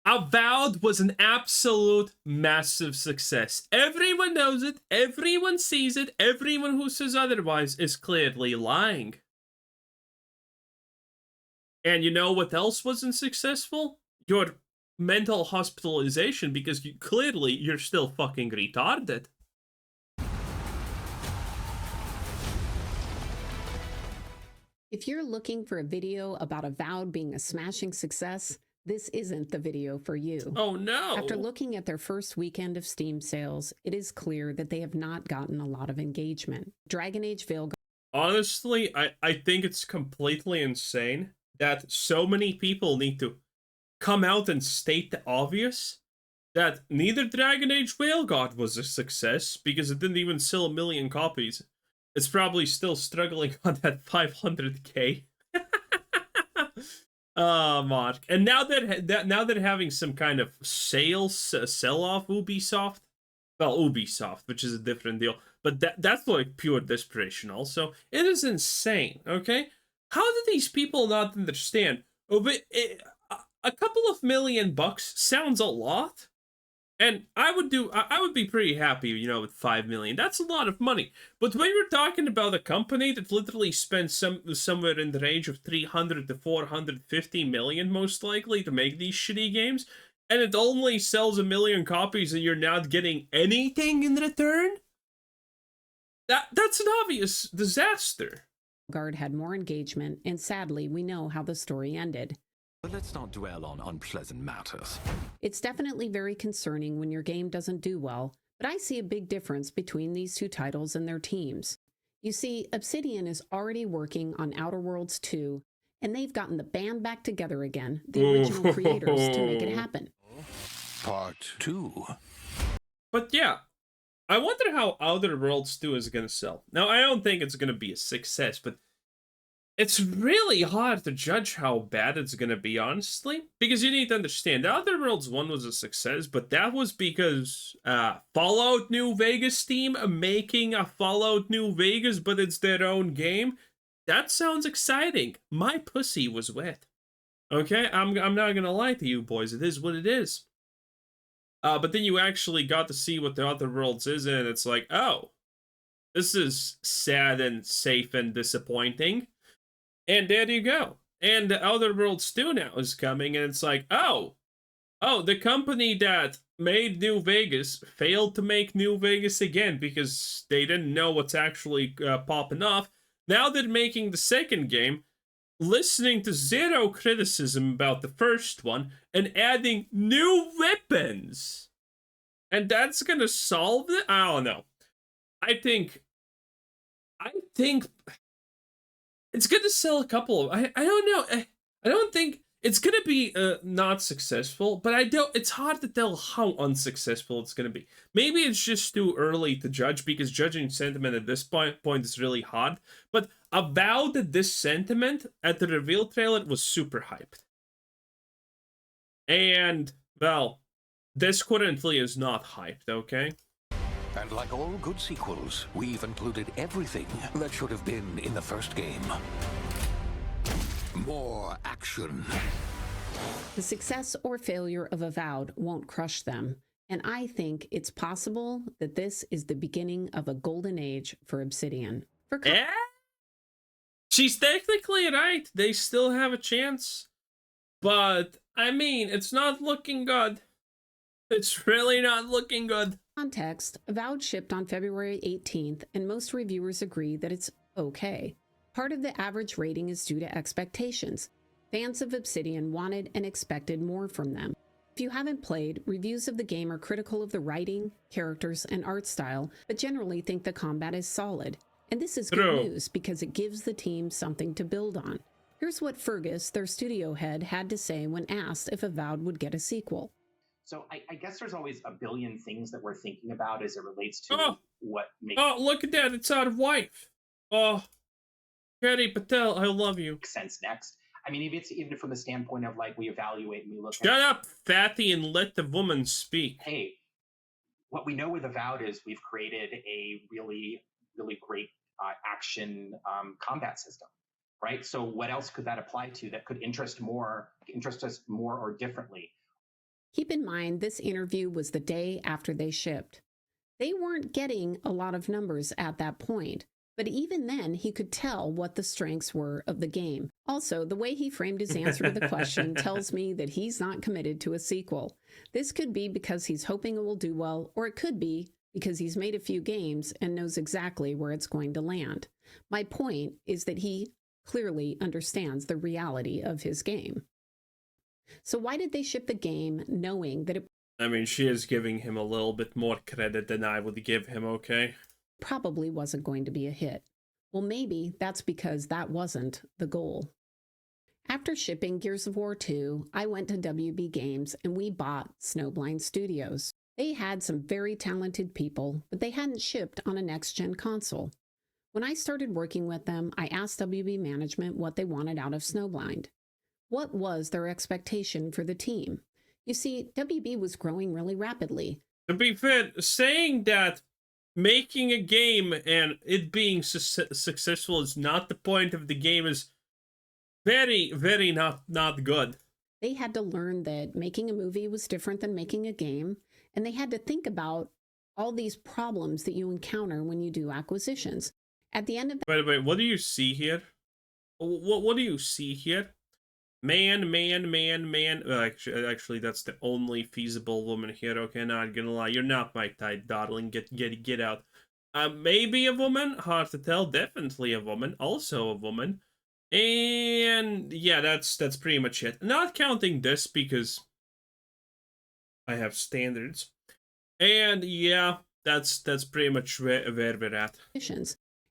Avowed was an absolute massive success. Everyone knows it, everyone sees it, everyone who says otherwise is clearly lying. And you know what else wasn't successful? Your mental hospitalization, because clearly you're still fucking retarded. If you're looking for a video about Avowed being a smashing success, this isn't the video for you. Oh no! After looking at their first weekend of Steam sales, it is clear that they have not gotten a lot of engagement. Dragon Age Veilguard. Honestly, I think it's completely insane that so many people need to come out and state the obvious that neither Dragon Age Veilguard was a success because it didn't even sell 1 million copies. It's probably still struggling on that 500k mark. And now that having some kind of sales sell-off Ubisoft, well, Ubisoft, which is a different deal, but that's like pure desperation also. It is insane, okay? How do these people not understand? A couple of $1 million sounds a lot, and I would be pretty happy, you know, with 5 million. That's a lot of money. But when you're talking about a company that literally spends somewhere in the range of 300 to 450 million, most likely, to make these shitty games, and it only sells 1 million copies and you're not getting anything in return, that's an obvious disaster. Guard had more engagement, and sadly, we know how the story ended. But let's not dwell on unpleasant matters. It's definitely very concerning when your game doesn't do well, but I see a big difference between these two titles and their teams. You see, Obsidian is already working on Outer Worlds 2, and they've gotten the band back together again, the original creators, to make it happen. Part 2. But yeah, I wonder how Outer Worlds 2 is going to sell. Now, I don't think it's going to be a success, but it's really hard to judge how bad it's going to be, honestly. Because you need to understand, Outer Worlds 1 was a success, but that was because Fallout New Vegas team making a Fallout New Vegas, but it's their own game. That sounds exciting. My pussy was wet. Okay? I'm not going to lie to you boys. It is what it is. But then you actually got to see what the Outer Worlds is, and it's like, oh, this is sad and safe and disappointing. And there you go. And the Outer Worlds 2 now is coming, and it's like, oh, the company that made New Vegas failed to make New Vegas again because they didn't know what's actually popping off. Now they're making the second game, listening to zero criticism about the first one, and adding new weapons. And that's gonna solve it? I don't know. I think it's gonna sell a couple of. I don't know. I don't think it's gonna be not successful, but it's hard to tell how unsuccessful it's gonna be. Maybe it's just too early to judge because judging sentiment at this point is really hard. But Avowed at this sentiment at the reveal trailer was super hyped. And well, this currently is not hyped, okay? And like all good sequels, we've included everything that should have been in the first game. More action. The success or failure of Avowed won't crush them, and I think it's possible that this is the beginning of a golden age for Obsidian. She's technically right. They still have a chance. But, I mean, it's not looking good. It's really not looking good. Context, Avowed shipped on February 18th, and most reviewers agree that it's okay. Part of the average rating is due to expectations. Fans of Obsidian wanted and expected more from them. If you haven't played, reviews of the game are critical of the writing, characters, and art style, but generally think the combat is solid. And this is good news because it gives the team something to build on. Here's what Fergus, their studio head, had to say when asked if Avowed would get a sequel. So I guess there's always a billion things that we're thinking about as it relates to what makes... Oh, look at that. It's out of wife. Oh, Patty Patel, I love you. ...sense next. I mean, even from the standpoint of, like, we evaluate and we look Shut up, fatty, and let the woman speak. Hey, what we know with Avowed is we've created a really, really great action combat system, right? So what else could that apply to that could interest us more or differently? Keep in mind, this interview was the day after they shipped. They weren't getting a lot of numbers at that point, but even then, he could tell what the strengths were of the game. Also, the way he framed his answer to the question tells me that he's not committed to a sequel. This could be because he's hoping it will do well, or it could be because he's made a few games and knows exactly where it's going to land. My point is that he clearly understands the reality of his game. So why did they ship the game knowing that it I mean, she is giving him a little bit more credit than I would give him, okay? probably wasn't going to be a hit? Well, maybe that's because that wasn't the goal. After shipping Gears of War 2, I went to WB Games and we bought Snowblind Studios. They had some very talented people, but they hadn't shipped on a next-gen console. When I started working with them, I asked WB management what they wanted out of Snowblind. What was their expectation for the team? You see, WB was growing really rapidly. To be fair, saying that making a game and it being successful is not the point of the game is very, very not good. They had to learn that making a movie was different than making a game, and they had to think about all these problems that you encounter when you do acquisitions. At the end of By the way, what do you see here? What do you see here? Man. Well, actually, that's the only feasible woman here. Okay, not gonna lie, you're not my type, darling. Get out. Maybe a woman. Hard to tell. Definitely a woman. Also a woman. And yeah, that's pretty much it. Not counting this because I have standards. And yeah, that's pretty much where we're at.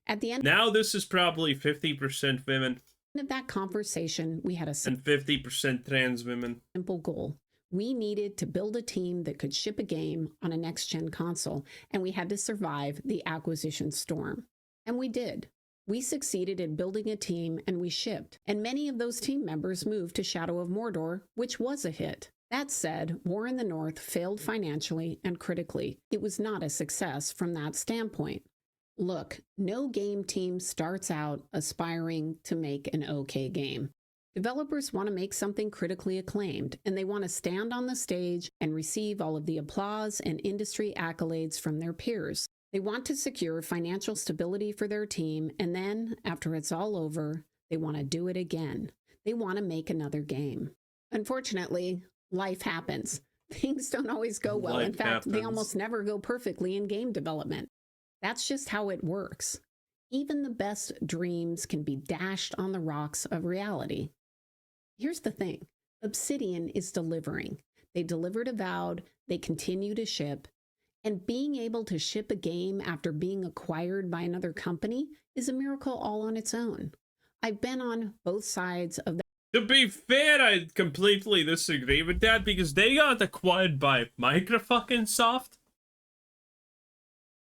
At the end Now this is probably 50% women of that conversation, we had a and 50% trans women. simple goal. We needed to build a team that could ship a game on a next-gen console, and we had to survive the acquisition storm. And we did. We succeeded in building a team, and we shipped. And many of those team members moved to Shadow of Mordor, which was a hit. That said, War in the North failed financially and critically. It was not a success from that standpoint. Look, no game team starts out aspiring to make an okay game. Developers want to make something critically acclaimed, and they want to stand on the stage and receive all of the applause and industry accolades from their peers. They want to secure financial stability for their team, and then, after it's all over, they want to do it again. They want to make another game. Unfortunately, life happens. Things don't always go well. In fact, they almost never go perfectly in game development. That's just how it works. Even the best dreams can be dashed on the rocks of reality. Here's the thing. Obsidian is delivering. They delivered Avowed, they continue to ship, and being able to ship a game after being acquired by another company is a miracle all on its own. I've been on both sides of that. To be fair, I completely disagree with that because they got acquired by Microsoft.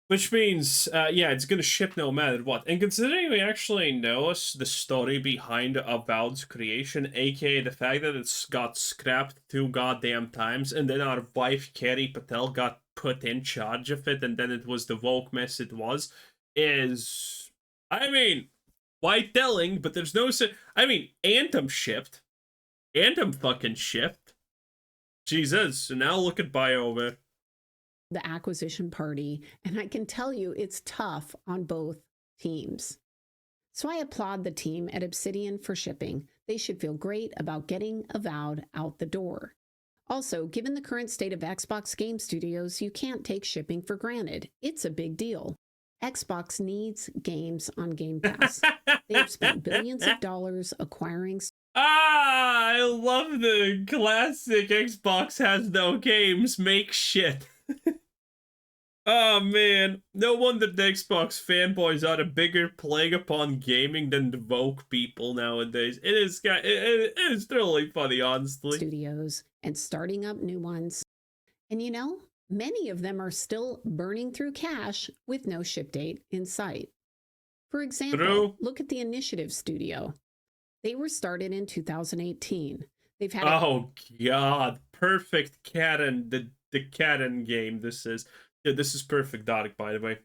Which means, yeah, it's gonna ship no matter what. And considering we actually know the story behind Avowed's creation, aka the fact that it's got scrapped 2 goddamn times, and then our wife, Carrie Patel, got put in charge of it, and then it was the woke mess it was, is... I mean, quite telling, but there's no... I mean, Anthem shipped. Anthem fucking shipped. Jesus, so now look at BioWare. The acquisition party, and I can tell you it's tough on both teams. So I applaud the team at Obsidian for shipping. They should feel great about getting Avowed out the door. Also, given the current state of Xbox game studios, you can't take shipping for granted. It's a big deal. Xbox needs games on Game Pass. They've spent billions of dollars acquiring... I love the classic Xbox has no games, make shit. Oh man, no wonder the Xbox fanboys are a bigger plague upon gaming than the woke people nowadays. It is really funny, honestly. Studios and starting up new ones. And you know, many of them are still burning through cash with no ship date in sight. For example, look at the Initiative Studio. They were started in 2018. They've had oh god, perfect Karen, the Karen game this is. Yeah, this is perfect, Dodic, by the way.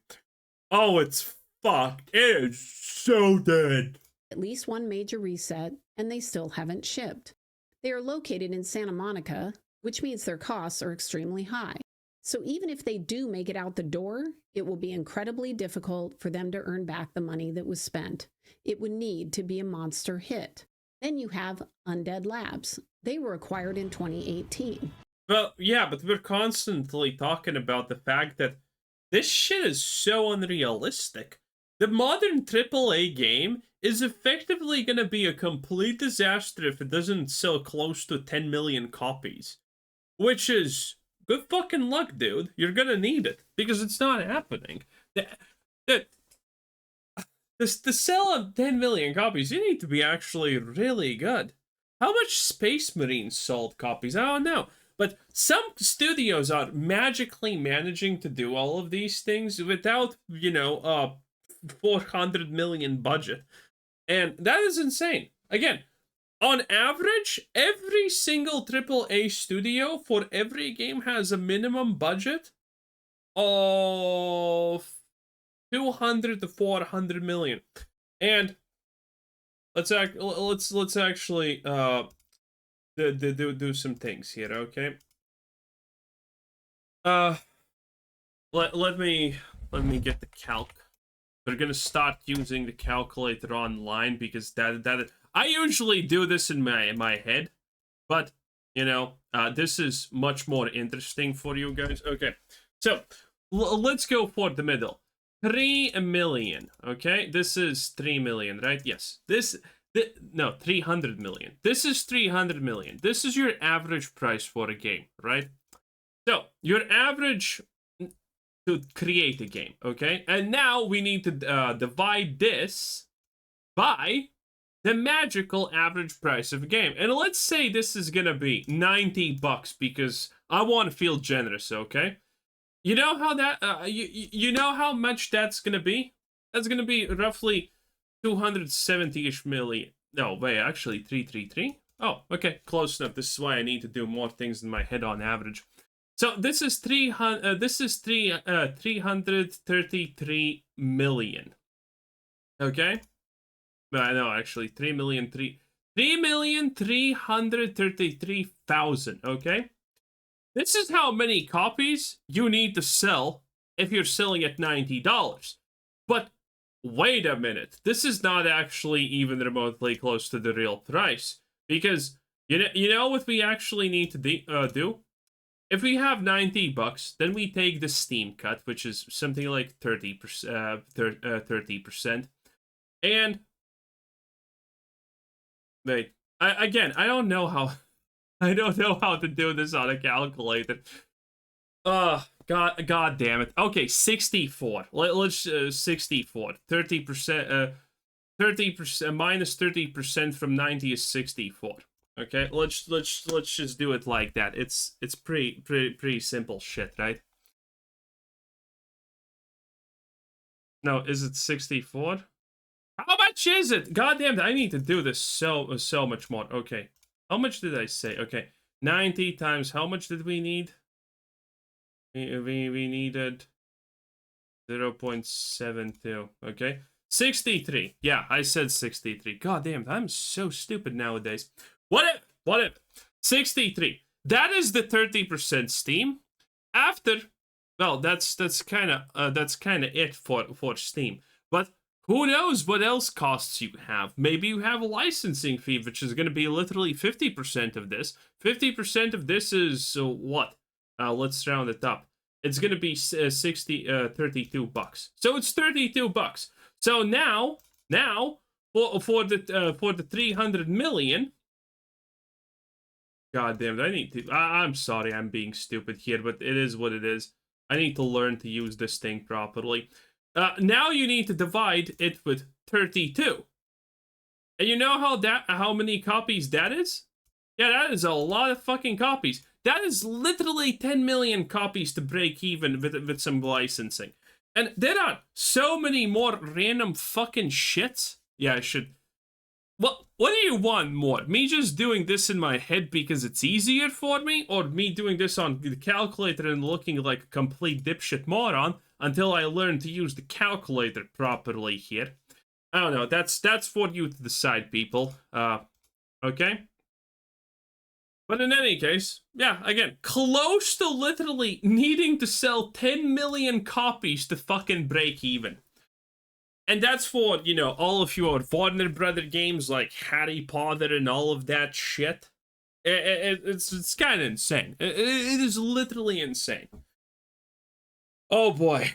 Oh, it's fucked. It is so dead. At least one major reset, and they still haven't shipped. They are located in Santa Monica, which means their costs are extremely high. So even if they do make it out the door, it will be incredibly difficult for them to earn back the money that was spent. It would need to be a monster hit. Then you have Undead Labs. They were acquired in 2018. Well, yeah, but we're constantly talking about the fact that this shit is so unrealistic. The modern AAA game is effectively going to be a complete disaster if it doesn't sell close to 10 million copies. Which is good fucking luck, dude. You're going to need it because it's not happening. To sell of 10 million copies, you need to be actually really good. How much Space Marine sold copies? I don't know. But some studios are magically managing to do all of these things without, 400 million budget. And that is insane. Again, on average, every single AAA studio for every game has a minimum budget of 200 to 400 million. And let's actually do some things here, okay? Let me get the calc. We're gonna start using the calculator online because that I usually do this in my head, but this is much more interesting for you guys. Okay, so let's go for the middle. 3 million. Okay, this is 3 million, right? Yes. No, 300 million. This is 300 million. This is your average price for a game, right? So your average to create a game, okay? And now we need to divide this by the magical average price of a game. And let's say this is gonna be $90 because I want to feel generous, okay? You know how that you know how much that's gonna be? That's gonna be roughly 270-ish million. No, wait, actually 333. Oh, okay, close enough. This is why I need to do more things in my head on average. So this is 333 million. Okay? No, actually 3,333,000, okay? This is how many copies you need to sell if you're selling at $90. But wait a minute. This is not actually even remotely close to the real price. Because you know what we actually need to do? If we have $90, then we take the Steam cut, which is something like 30%. 30%. And wait, I don't know how to do this on a calculator. God damn it. Okay, 64. Let's 64. 30%. 30% minus 30% from 90 is 64. Okay, let's just do it like that. It's pretty simple shit, right? No, is it 64? How much is it? God damn it, I need to do this so much more. Okay, how much did I say? Okay, 90 times how much did we need? We needed 0.72. Okay, 63. Yeah, I said 63. God damn it, I'm so stupid nowadays. What if 63? That is the 30% Steam. After, well, that's kind of it for Steam. But who knows what else costs you have? Maybe you have a licensing fee, which is going to be literally 50% of this. 50% of this is what? Let's round it up. It's going to be 32 bucks. So it's 32 bucks. So now for the 300 million. God damn it, I need to... I'm sorry I'm being stupid here, but it is what it is. I need to learn to use this thing properly. Now you need to divide it with 32. And you know how many copies that is? Yeah, that is a lot of fucking copies. That is literally 10 million copies to break even with some licensing. And there are so many more random fucking shits. Yeah, I should... What do you want more? Me just doing this in my head because it's easier for me? Or me doing this on the calculator and looking like a complete dipshit moron until I learn to use the calculator properly here? I don't know. That's for you to decide, people. Okay? But in any case, yeah, again, close to literally needing to sell 10 million copies to fucking break even. And that's for, you know, all of your Warner Brother games like Harry Potter and all of that shit. It's kind of insane. It is literally insane. Oh boy.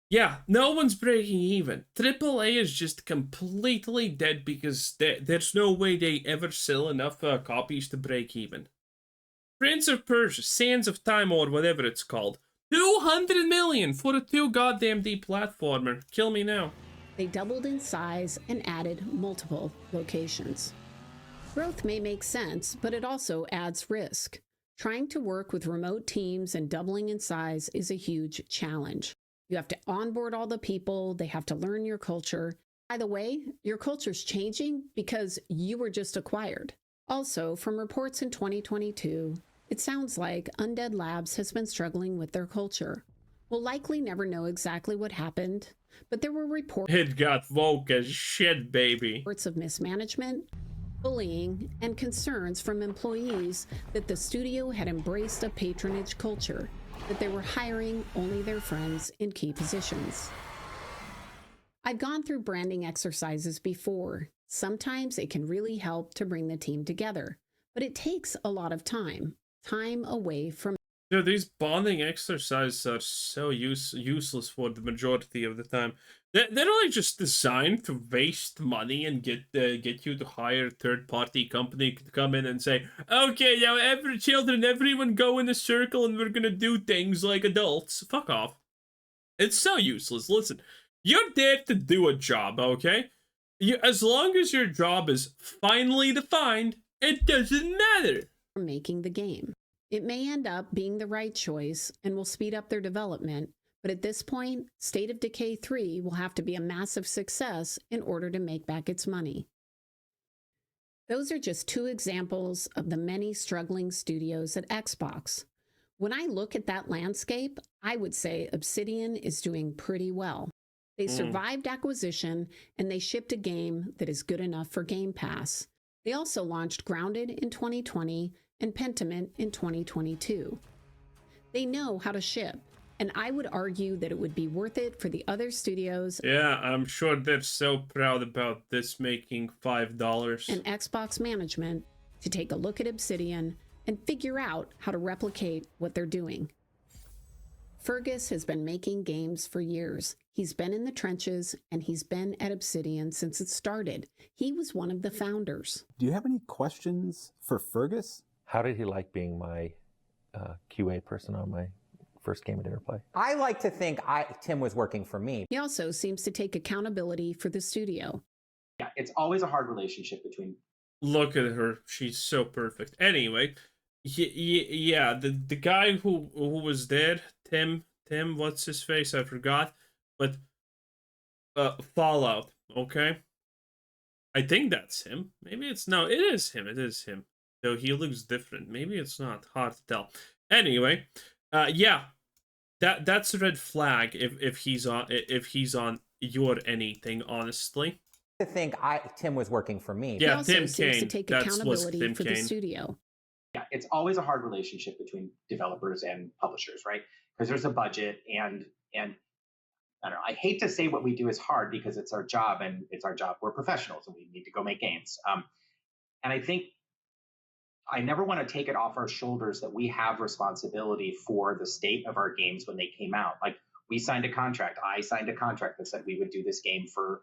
Yeah, no one's breaking even. AAA is just completely dead because there's no way they ever sell enough copies to break even. Prince of Persia, Sands of Time, or whatever it's called. 200 million for a 2 goddamn D platformer. Kill me now. They doubled in size and added multiple locations. Growth may make sense, but it also adds risk. Trying to work with remote teams and doubling in size is a huge challenge. You have to onboard all the people, they have to learn your culture. By the way, your culture's changing because you were just acquired. Also, from reports in 2022, it sounds like Undead Labs has been struggling with their culture. We'll likely never know exactly what happened, but there were reports It got woke as shit, baby. of mismanagement, bullying, and concerns from employees that the studio had embraced a patronage culture, that they were hiring only their friends in key positions. I've gone through branding exercises before. Sometimes it can really help to bring the team together, but it takes a lot of time away from. Dude, these bonding exercises are so useless for the majority of the time. They're like just designed to waste money and get you to hire a third-party company to come in and say, okay, now everyone go in a circle and we're gonna do things like adults. Fuck off. It's so useless. Listen, you're there to do a job, okay? As long as your job is finely defined, it doesn't matter. Making the game. It may end up being the right choice and will speed up their development, but at this point, State of Decay 3 will have to be a massive success in order to make back its money. Those are just 2 examples of the many struggling studios at Xbox. When I look at that landscape, I would say Obsidian is doing pretty well. They survived acquisition and they shipped a game that is good enough for Game Pass. They also launched Grounded in 2020 and Pentiment in 2022. They know how to ship, and I would argue that it would be worth it for the other studios. Yeah, I'm sure they're so proud about this making $5. And Xbox management to take a look at Obsidian and figure out how to replicate what they're doing. Fergus has been making games for years. He's been in the trenches, and he's been at Obsidian since it started. He was one of the founders. Do you have any questions for Fergus? How did he like being my QA person on my first game I ever played? I like to think Tim was working for me. He also seems to take accountability for the studio. Yeah, it's always a hard relationship between. Look at her. She's so perfect. Anyway, yeah, the guy who was there, Tim, what's his face? I forgot. But Fallout, okay? I think that's him. Maybe it's no, it is him. It is him. Though he looks different. Maybe it's not. Hard to tell. Anyway, yeah. That's a red flag if he's on your anything, honestly. I think Tim was working for me. Yeah, He also Tim seems to Kaine. take That was accountability Tim for the Kaine. studio. Yeah, it's always a hard relationship between developers and publishers, right? Because there's a budget and I don't know. I hate to say what we do is hard because it's our job and it's our job. We're professionals and we need to go make games. And I think I never want to take it off our shoulders that we have responsibility for the state of our games when they came out. Like we signed a contract. I signed a contract that said we would do this game for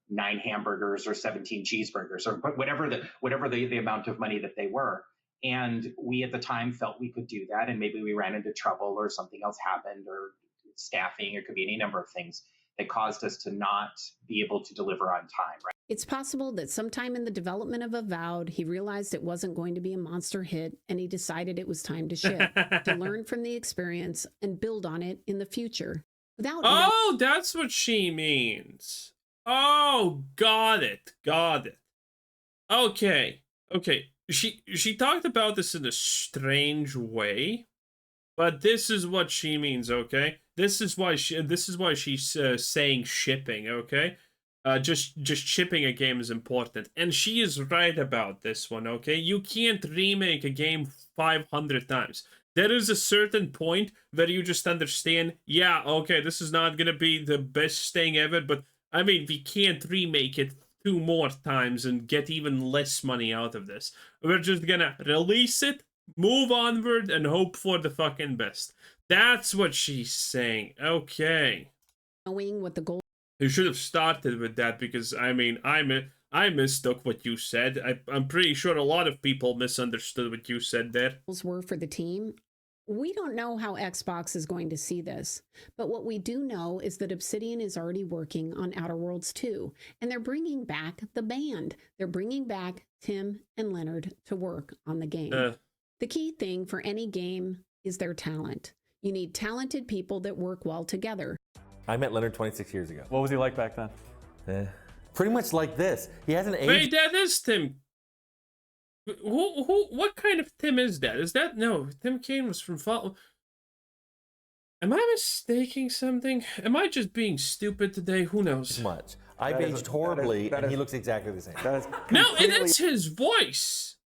9 hamburgers or 17 cheeseburgers or whatever the amount of money that they were. And we at the time felt we could do that. And maybe we ran into trouble or something else happened or staffing. It could be any number of things that caused us to not be able to deliver on time, right? It's possible that sometime in the development of Avowed, he realized it wasn't going to be a monster hit and he decided it was time to ship, to learn from the experience and build on it in the future. Oh, that's what she means. Oh, got it. Okay. She talked about this in a strange way, but this is what she means, okay? This is why she's saying shipping, okay? just shipping a game is important. And she is right about this one, okay? You can't remake a game 500 times. There is a certain point where you just understand, yeah, okay, this is not gonna be the best thing ever, but I mean, we can't remake it 2 more times and get even less money out of this. We're just gonna release it, move onward, and hope for the fucking best. That's what she's saying. Okay. Knowing what the goal You should have started with that, because I mean, I mistook what you said. I'm pretty sure a lot of people misunderstood what you said there. were for the team, we don't know how Xbox is going to see this. But what we do know is that Obsidian is already working on Outer Worlds 2, and they're bringing back the band. They're bringing back Tim and Leonard to work on the game. The key thing for any game is their talent. You need talented people that work well together. I met Leonard 26 years ago. What was he like back then? Pretty much like this. He hasn't aged. Wait, that is Tim. What kind of Tim is that? Is that, no, Tim Kaine was from Fall. Am I mistaking something? Am I just being stupid today? Who knows? Much. I've aged horribly, and he looks exactly the same. No, and it's his voice.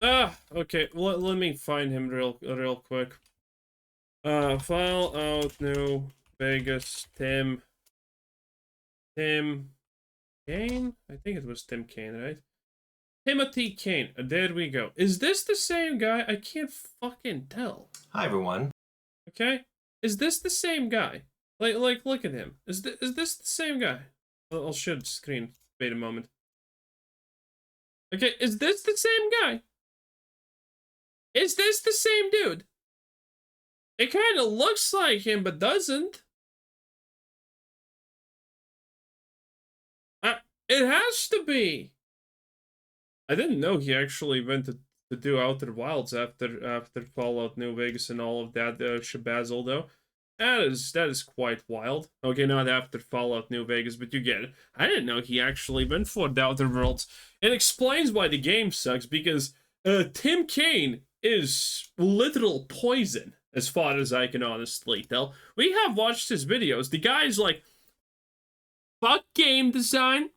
Okay. Let me find him real quick. Fallout New Vegas, Tim Kaine? I think it was Tim Kaine, right? Timothy Kaine. There we go. Is this the same guy? I can't fucking tell. Hi, everyone. Okay? Is this the same guy? Like, look at him. Is this the same guy? I'll show the screen. Wait a moment. Okay, is this the same guy? Is this the same dude? It kind of looks like him, but doesn't. It has to be. I didn't know he actually went to do Outer Wilds after Fallout New Vegas and all of that shabazzle, though. That is quite wild. Okay, not after Fallout New Vegas, but you get it. I didn't know he actually went for the Outer Worlds. It explains why the game sucks, because Tim Kaine is literal poison, as far as I can honestly tell. We have watched his videos. The guy's like, fuck game design,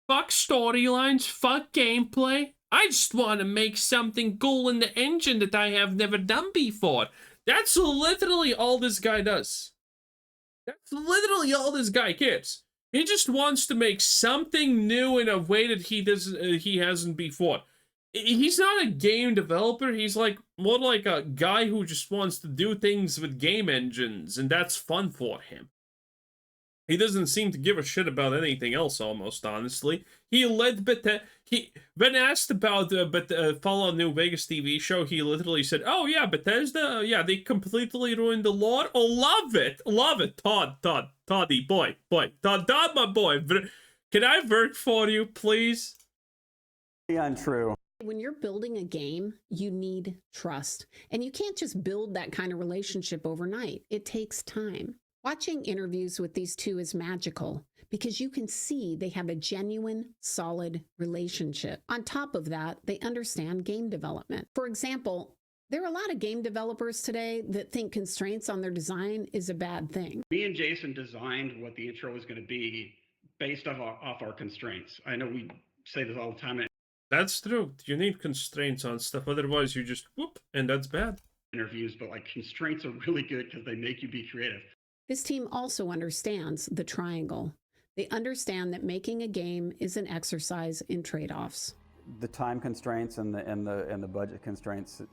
fuck storylines, fuck gameplay. I just want to make something cool in the engine that I have never done before. That's literally all this guy does. That's literally all this guy cares. He just wants to make something new in a way that he hasn't before. He's not a game developer. He's like more like a guy who just wants to do things with game engines, and that's fun for him. He doesn't seem to give a shit about anything else, almost, honestly. He led when asked about Fallout New Vegas TV show, he literally said, oh yeah, Bethesda, yeah, they completely ruined the lore. Oh, love it, Toddy, boy, Todd, my boy. Can I work for you, please? Untrue. When you're building a game, you need trust. And you can't just build that kind of relationship overnight. It takes time. Watching interviews with these two is magical because you can see they have a genuine, solid relationship. On top of that, they understand game development. For example, there are a lot of game developers today that think constraints on their design is a bad thing. Me and Jason designed what the intro was going to be based off our constraints. I know we say this all the time. That's true. You need constraints on stuff. Otherwise, you just whoop, and that's bad. Interviews, but like constraints are really good because they make you be creative. This team also understands the triangle. They understand that making a game is an exercise in trade-offs. The time constraints and the budget constraints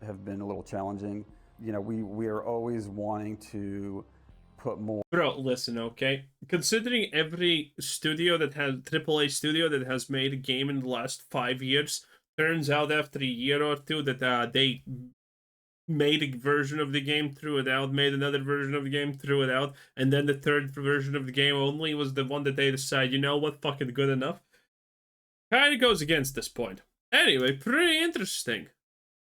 have been a little challenging. You know, we are always wanting to put more. Bro, listen, okay? Considering every studio that has AAA studio that has made a game in the last 5 years, turns out after a year or two that they made a version of the game, threw it out, made another version of the game, threw it out, and then the third version of the game only was the one that they decide, you know what, fucking good enough. Kind of goes against this point. Anyway, pretty interesting.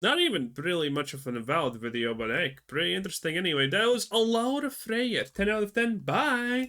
Not even really much of an Avowed video, but hey, pretty interesting anyway. That was a Laura Freyer. 10 out of 10. Bye!